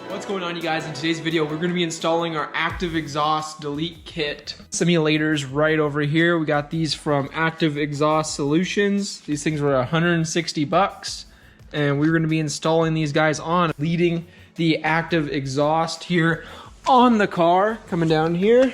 What's going on, you guys? In today's video, we're going to be installing our active exhaust delete kit simulators right over here. We got these from Active Exhaust Solutions. These things were 160 bucks, and we're going to be installing these guys on, leading the active exhaust here on the car. Coming down here,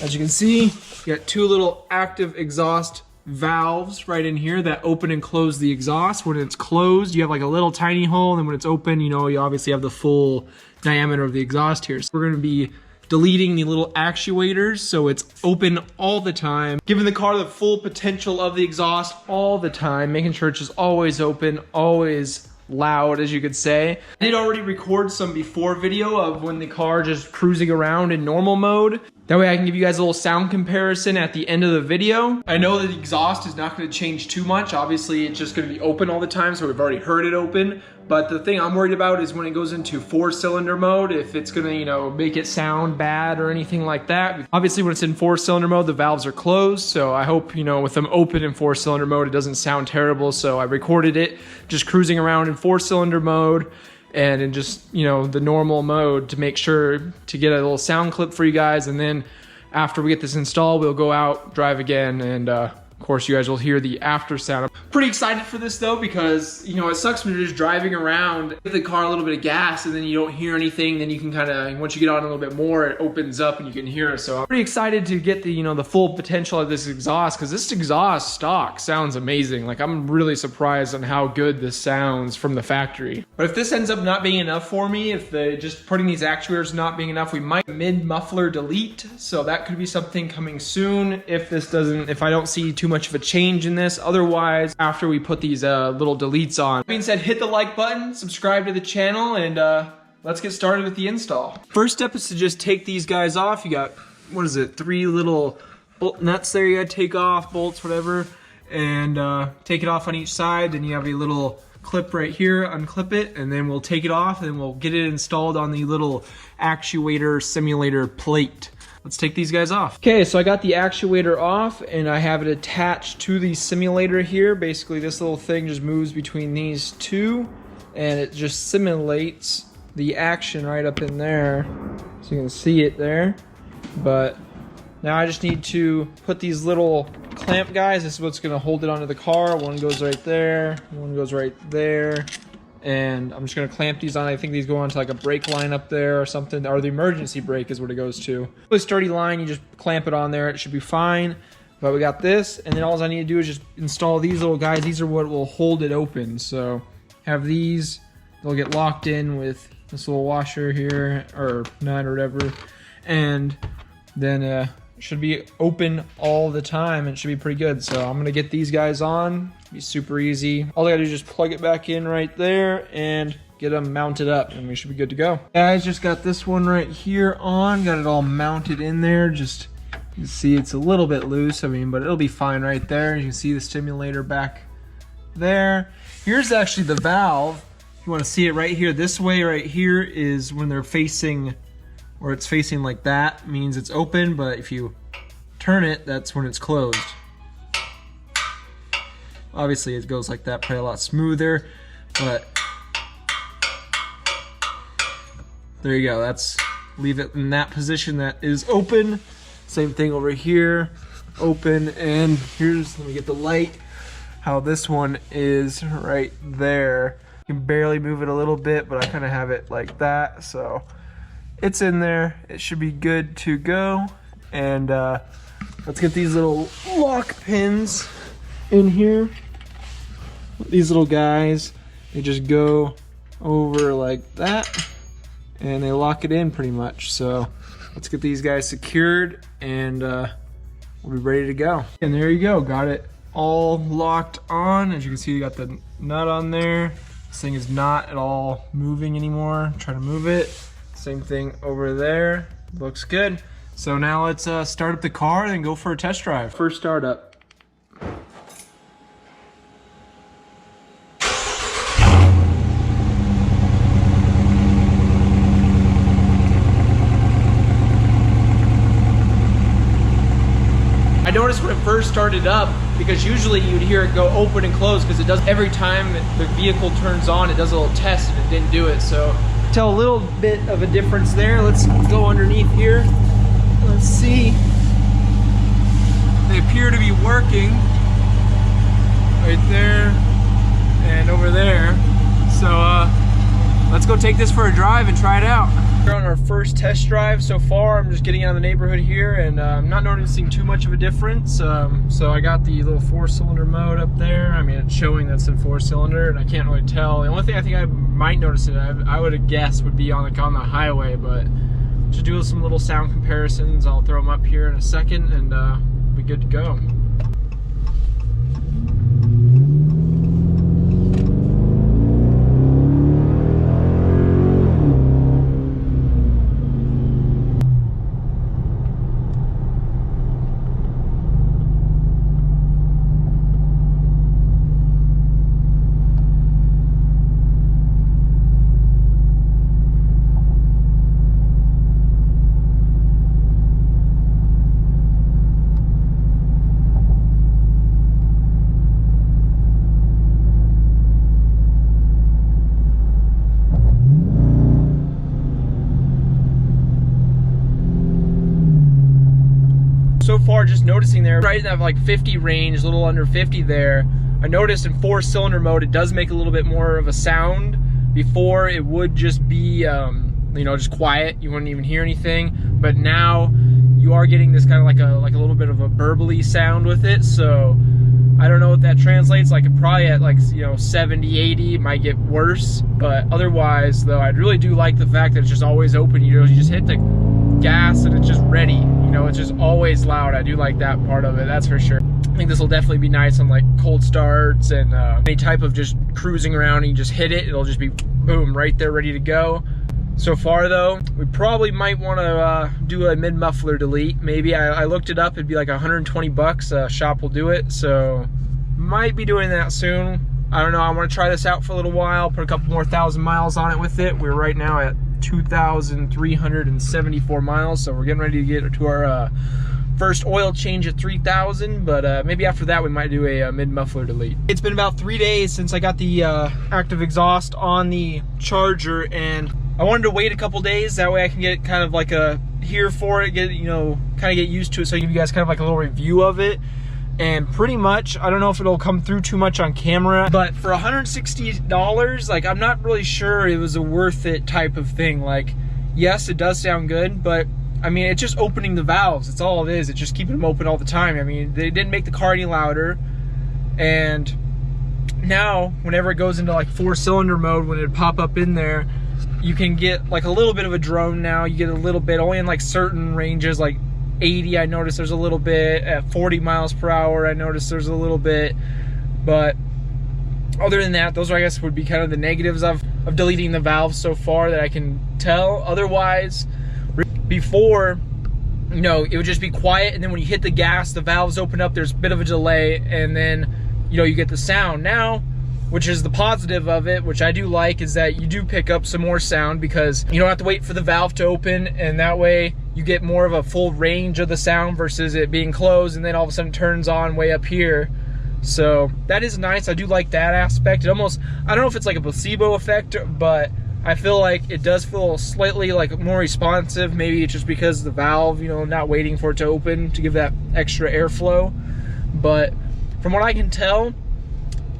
as you can see, you got two little active exhaust valves right in here that open and close the exhaust. When it's closed, you have like a little tiny hole, and then when it's open, you know, you obviously have the full diameter of the exhaust here. So we're going to be deleting the little actuators so it's open all the time, giving the car the full potential of the exhaust all the time, making sure it's just always open, always loud, as you could say. I did already record some before video of when the car just cruising around in normal mode. That way I can give you guys a little sound comparison at the end of the video. I know that the exhaust is not going to change too much. Obviously, it's just going to be open all the time, so we've already heard it open. But the thing I'm worried about is when it goes into 4-cylinder mode, if it's going to, you know, make it sound bad or anything like that. Obviously, when it's in 4-cylinder mode, the valves are closed. So I hope, you know, with them open in 4-cylinder mode, it doesn't sound terrible. So I recorded it just cruising around in 4-cylinder mode and in just, you know, the normal mode to make sure to get a little sound clip for you guys. And then after we get this installed, we'll go out, drive again, and of course you guys will hear the after sound. I'm pretty excited for this though, because, you know, it sucks when you're just driving around, give the car a little bit of gas and then you don't hear anything. Then you can kind of, once you get on a little bit more, it opens up and you can hear it. So I'm pretty excited to get the, you know, the full potential of this exhaust, because this exhaust stock sounds amazing. Like, I'm really surprised on how good this sounds from the factory. But if this ends up not being enough for me, if just putting these actuators not being enough, we might mid-muffler delete. So that could be something coming soon if I don't see too much of a change in this. Otherwise, after we put these little deletes on. That being said, hit the like button, subscribe to the channel, and let's get started with the install. First step is to just take these guys off. You got, what is it, 3 little bolt nuts there you gotta take off, bolts, whatever, and take it off on each side. Then you have a little clip right here, unclip it, and then we'll take it off and we'll get it installed on the little actuator simulator plate. Let's take these guys off. Okay, so I got the actuator off and I have it attached to the simulator here. Basically, this little thing just moves between these two and it just simulates the action right up in there. So you can see it there. But now I just need to put these little clamp guys. This is what's gonna hold it onto the car. One goes right there, one goes right there. And I'm just gonna clamp these on. I think these go onto like a brake line up there or something, or the emergency brake is what it goes to. Really sturdy line, you just clamp it on there, it should be fine. But we got this, and then all I need to do is just install these little guys. These are what will hold it open. So have these, they'll get locked in with this little washer here, or nut or whatever. And then it should be open all the time. It should be pretty good. So I'm gonna get these guys on. Be super easy. All I gotta do is just plug it back in right there and get them mounted up, and we should be good to go. Guys, just got this one right here on. Got it all mounted in there. Just, you can see it's a little bit loose, I mean, but it'll be fine right there. You can see the stimulator back there. Here's actually the valve. If you want to see it right here, this way right here is when they're facing, or it's facing like that, means it's open, but if you turn it, that's when it's closed. Obviously it goes like that, probably a lot smoother, but there you go. That's, leave it in that position that is open. Same thing over here, open, and here's, let me get the light, how this one is right there. You can barely move it a little bit, but I kind of have it like that, so it's in there. It should be good to go. And let's get these little lock pins in here. These little guys, they just go over like that and they lock it in pretty much. So let's get these guys secured and we'll be ready to go. And there you go, got it all locked on. As you can see, you got the nut on there. This thing is not at all moving anymore. Try to move it. Same thing over there, looks good. So now let's start up the car and go for a test drive. First startup. I noticed when it first started up, because usually you'd hear it go open and close, because it does every time the vehicle turns on, it does a little test and it didn't do it. So tell a little bit of a difference there. Let's go underneath here. Let's see. They appear to be working right there and over there. So let's go take this for a drive and try it out. We're on our first test drive so far. I'm just getting out of the neighborhood here, and I'm not noticing too much of a difference. So I got the little 4-cylinder mode up there. I mean, it's showing that's in 4-cylinder, and I can't really tell. The only thing I think I might notice it, I would have guessed, would be on the highway, but just do some little sound comparisons. I'll throw them up here in a second, and we'll be good to go. So far, just noticing there, right in that like 50 range, a little under 50 there, I noticed in 4-cylinder mode, it does make a little bit more of a sound. Before, it would just be, you know, just quiet. You wouldn't even hear anything. But now, you are getting this kind of like a little bit of a burbly sound with it. So, I don't know what that translates. Like, it probably at like, you know, 70, 80, it might get worse. But otherwise, though, I really do like the fact that it's just always open. You know, you just hit the gas and it's just ready. You know, it's just always loud. I do like that part of it, that's for sure. I think this will definitely be nice on like cold starts and any type of just cruising around, and you just hit it, it'll just be boom, right there, ready to go. So far though, we probably might want to do a mid-muffler delete. Maybe, I looked it up, it'd be like 120 bucks, shop will do it, so might be doing that soon. I don't know, I want to try this out for a little while, put a couple more 1,000 miles on it with it. We're right now at 2,374 miles, so we're getting ready to get to our first oil change at 3,000, but maybe after that we might do a mid-muffler delete. It's been about 3 days since I got the active exhaust on the Charger, and I wanted to wait a couple days, that way I can get kind of like a hear for it, get, you know, kind of get used to it, so I give you guys kind of like a little review of it. And pretty much, I don't know if it'll come through too much on camera, but for $160, like, I'm not really sure it was a worth it type of thing. Like, yes, it does sound good, but I mean, it's just opening the valves. It's all it is. It's just keeping them open all the time. I mean, they didn't make the car any louder. And now, whenever it goes into like 4-cylinder mode, when it pop up in there, you can get like a little bit of a drone now. You get a little bit, only in like certain ranges, like 80, I noticed there's a little bit. At 40 miles per hour, I noticed there's a little bit. But other than that, those, I guess, would be kind of the negatives of deleting the valves so far that I can tell. Otherwise, before, you know, it would just be quiet, and then when you hit the gas, the valves open up, there's a bit of a delay, and then, you know, you get the sound. Now, which is the positive of it, which I do like, is that you do pick up some more sound because you don't have to wait for the valve to open, and that way you get more of a full range of the sound versus it being closed and then all of a sudden turns on way up here. So that is nice. I do like that aspect. It almost, I don't know if it's like a placebo effect, but I feel like it does feel slightly like more responsive. Maybe it's just because the valve, you know, not waiting for it to open to give that extra airflow. But from what I can tell,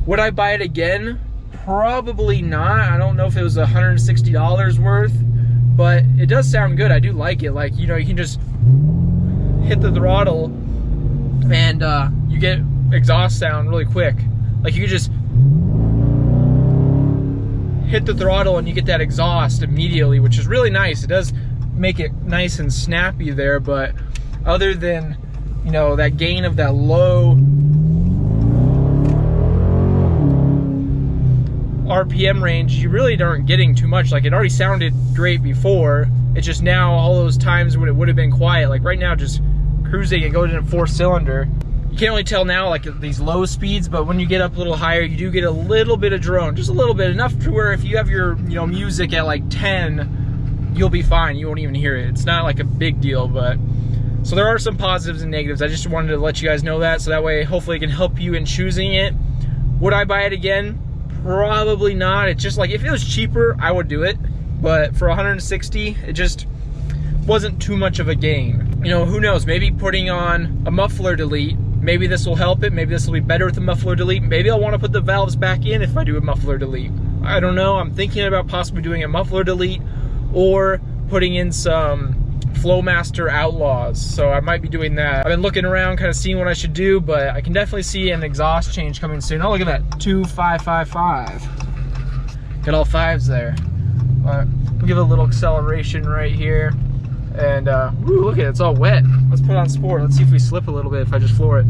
would I buy it again? Probably not. I don't know if it was $160 worth, but it does sound good. I do like it. Like, you know, you can just hit the throttle and you get exhaust sound really quick. Like, you could just hit the throttle and you get that exhaust immediately, which is really nice. It does make it nice and snappy there, but other than, you know, that gain of that low RPM range, you really aren't getting too much. Like, it already sounded great before. It's just now all those times when it would have been quiet, like right now, just cruising, it goes in a 4-cylinder. You can't really tell now, like at these low speeds, but when you get up a little higher, you do get a little bit of drone, just a little bit, enough to where if you have your, you know, music at like 10, you'll be fine. You won't even hear it. It's not like a big deal, but so there are some positives and negatives. I just wanted to let you guys know that, so that way hopefully it can help you in choosing it. Would I buy it again? Probably not. It's just like, if it was cheaper, I would do it, but for 160, it just wasn't too much of a gain. You know, who knows, maybe putting on a muffler delete, maybe this will help it, maybe this will be better with the muffler delete, maybe I'll want to put the valves back in if I do a muffler delete. I don't know, I'm thinking about possibly doing a muffler delete or putting in some Flowmaster Outlaws, so I might be doing that. I've been looking around, kind of seeing what I should do, but I can definitely see an exhaust change coming soon. Oh, look at that, 2555. Got all fives there. We'll give it a little acceleration right here. And woo, look at it, it's all wet. Let's put on sport. Let's see if we slip a little bit if I just floor it.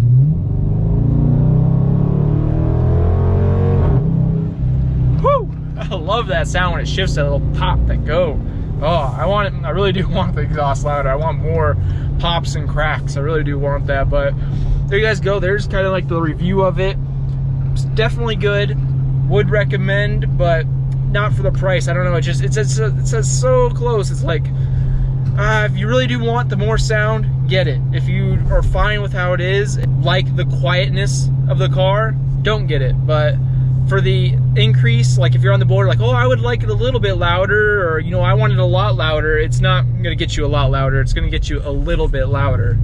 Woo! I love that sound when it shifts, that little pop, that go. Oh, I want it, I really do want the exhaust louder. I want more pops and cracks. I really do want that. But there you guys go. There's kind of like the review of it. It's definitely good. Would recommend, but not for the price. I don't know. It's so close. It's like, if you really do want the more sound, get it. If you are fine with how it is, like the quietness of the car, don't get it. But for the increase, like if you're on the border, like, oh, I would like it a little bit louder, or, you know, I want it a lot louder, it's not gonna get you a lot louder, it's gonna get you a little bit louder.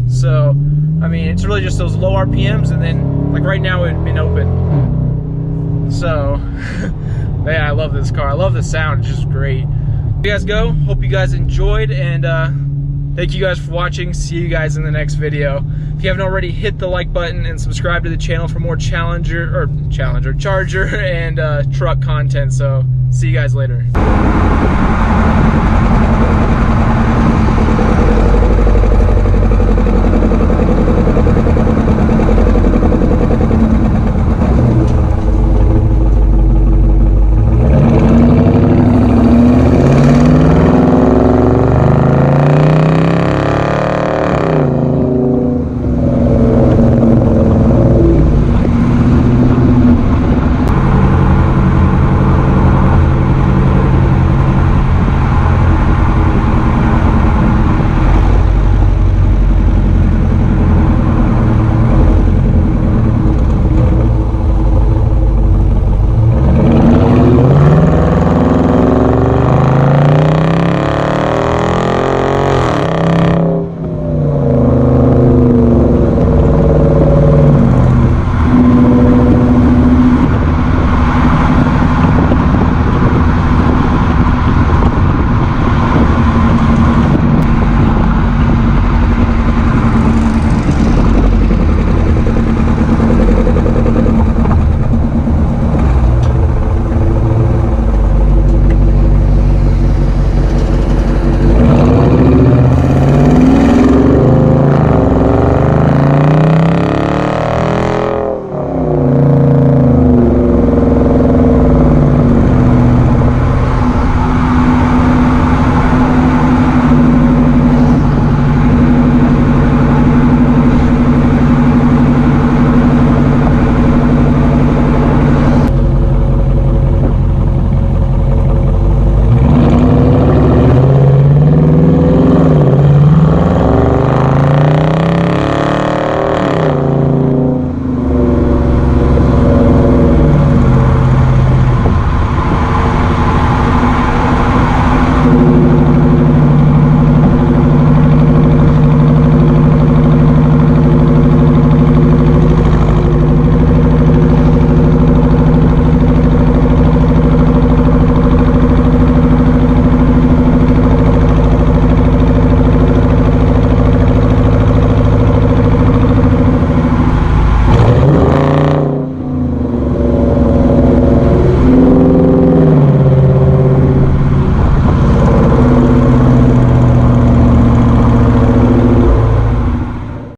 So, I mean, it's really just those low RPMs, and then, like right now, it'd been open. So, yeah, I love this car. I love the sound, it's just great. You guys go, hope you guys enjoyed, and thank you guys for watching. See you guys in the next video. If you haven't already, hit the like button and subscribe to the channel for more Charger and truck content. So see you guys later.